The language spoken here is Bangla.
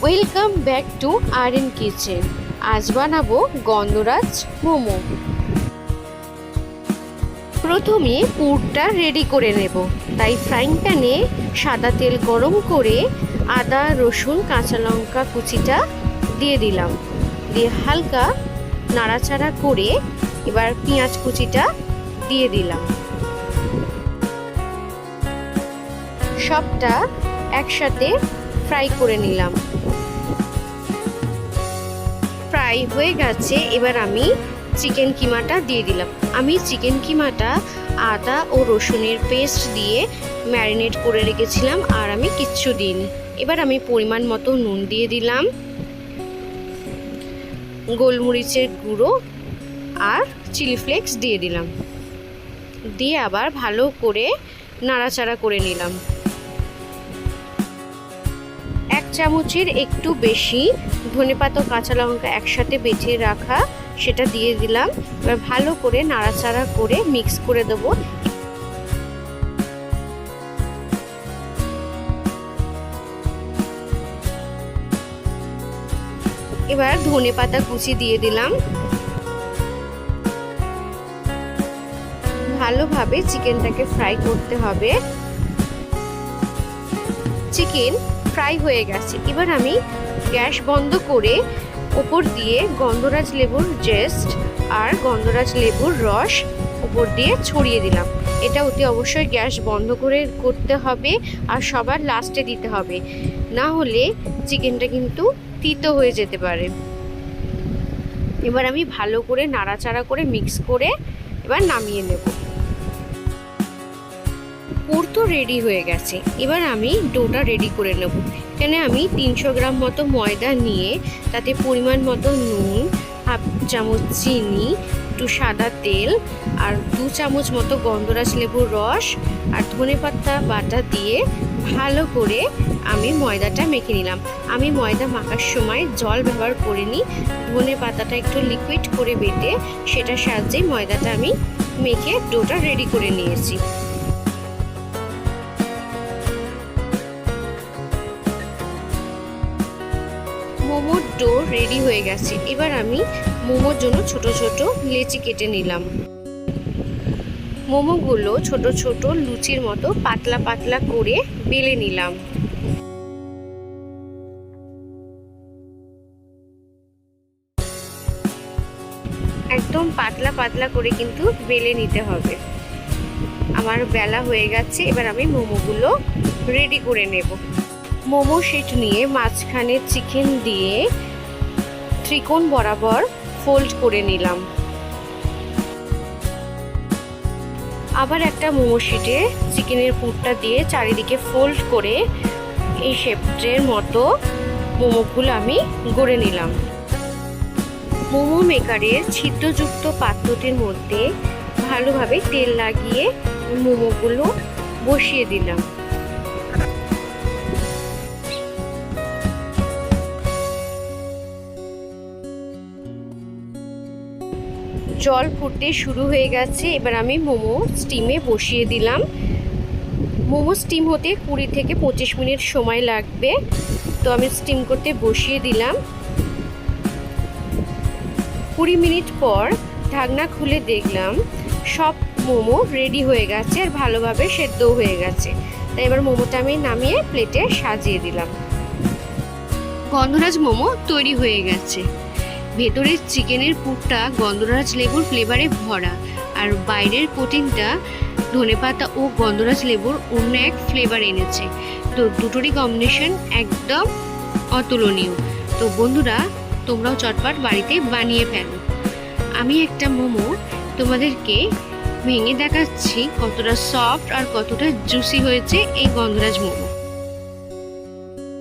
Welcome back to R kitchen. আজ বানাবো গন্ধরাজ মোমো। প্রথমে পুরটা রেডি করে নেব, তাই ফ্রাইং প্যানে সাদা তেল গরম করে আদা রসুন কাঁচা লঙ্কা কুচিটা দিয়ে দিলাম, দিয়ে হালকা নাড়াচাড়া করে এবার পেঁয়াজ কুচিটা দিয়ে দিলাম। সবটা একসাথে ফ্রাই করে নিলাম। ফ্রাই হয়ে গেছে, এবার আমি চিকেন কিমাটা দিয়ে দিলাম। আমি চিকেন কিমাটা আদা ও রসুনের পেস্ট দিয়ে ম্যারিনেট করে রেখেছিলাম, আর আমি কিচ্ছু দিইনি। এবার আমি পরিমাণ মতো নুন দিয়ে দিলাম, গোলমরিচের গুঁড়ো আর চিলি ফ্লেক্স দিয়ে দিলাম, দিয়ে আবার ভালো করে নাড়াচাড়া করে নিলাম। 1 চামচের একটু বেশি ধনেপাতা কাঁচা লঙ্কা একসাথে বেটে রাখা সেটা দিয়ে দিলাম। এবার ভালো করে নাড়াচাড়া করে মিক্স করে দেব। এবার ধনেপাতা কুচি দিয়ে দিলাম। ভালোভাবে চিকেনটাকে ফ্রাই করতে হবে। চিকেন ফ্রাই হয়ে গেছে, এবার আমি গ্যাস বন্ধ করে উপর দিয়ে গন্ধরাজ লেবুর জেস্ট আর গন্ধরাজ লেবুর রস উপর দিয়ে ছড়িয়ে দিলাম। এটা অতি অবশ্যই গ্যাস বন্ধ করে করতে হবে আর সবার লাস্টে দিতে হবে, না হলে চিকেনটা কিন্তু তিতো হয়ে যেতে পারে। এবার আমি ভালো করে নাড়াচাড়া করে মিক্স করে এবার নামিয়ে নেব। পুর তো রেডি হয়ে গেছে, এবার আমি ডোটা রেডি করে নেব। এখানে আমি 300 গ্রাম মতো ময়দা নিয়ে তাতে পরিমাণ মতো নুন, 1/2 চামচ চিনি, একটু সাদা তেল আর 2 চামচ মতো গন্ধরাজ লেবুর রস আর ধনেপাতা বাটা দিয়ে ভালো করে আমি ময়দাটা মেখে নিলাম। আমি ময়দা মাখার সময় জল ব্যবহার করিনি, ধনেপাতাটা একটু লিকুইড করে বেটে সেটার সাহায্যে ময়দাটা আমি মেখে ডোটা রেডি করে নিয়েছি। মোমোর ডো রেডি হয়ে গেছে, এবার আমি মোমোর জন্য ছোট ছোট লেচি কেটে নিলাম। মোমোগুলো ছোট ছোট লুচির মতো পাতলা পাতলা করে বেলে নিলাম। একদম পাতলা পাতলা করে কিন্তু বেলে নিতে হবে। আমার বেলা হয়ে গেছে, এবার আমি মোমোগুলো রেডি করে নেব। মোমো শিট নিয়ে মাঝখানে চিকেন দিয়ে ত্রিকোণ বরাবর ফোল্ড করে নিলাম। আবার একটা মোমো শিটে চিকেনের পুরটা দিয়ে চারিদিকে ফোল্ড করে এই শেপের মতো মোমোগুলো আমি গড়ে নিলাম। মোমো মেকারের ছিদ্রযুক্ত পাত্রটির মধ্যে ভালোভাবে তেল লাগিয়ে মোমোগুলো বসিয়ে দিলাম। জল ফুটতে শুরু হয়ে গেছে, এবার আমি মোমো স্টিমে বসিয়ে দিলাম। মোমো স্টিম হতে 20 থেকে 25 মিনিট সময় লাগবে, তো আমি স্টিম করতে বসিয়ে দিলাম। 20 মিনিট পর ঢাকনা খুলে দেখলাম সব মোমো রেডি হয়ে গেছে আর ভালোভাবে সেদ্ধ হয়ে গেছে। তাই এবার মোমোটা আমি নামিয়ে প্লেটে সাজিয়ে দিলাম। গন্ধরাজ মোমো তৈরি হয়ে গেছে। ভেতরের চিকেনের পুরটা গন্ধরাজ লেবুর ফ্লেভারে ভরা, আর বাইরের কোটিংটা ধনেপাতা ও গন্ধরাজ লেবুর অন্য এক ফ্লেভার এনেছে। তো দুটোরই কম্বিনেশন একদম অতুলনীয়। তো বন্ধুরা, তোমরাও চটপট বাড়িতে বানিয়ে ফেলো। আমি একটা মোমো তোমাদেরকে ভেঙে দেখাচ্ছি কতটা সফট আর কতটা জুসি হয়েছে এই গন্ধরাজ মোমো।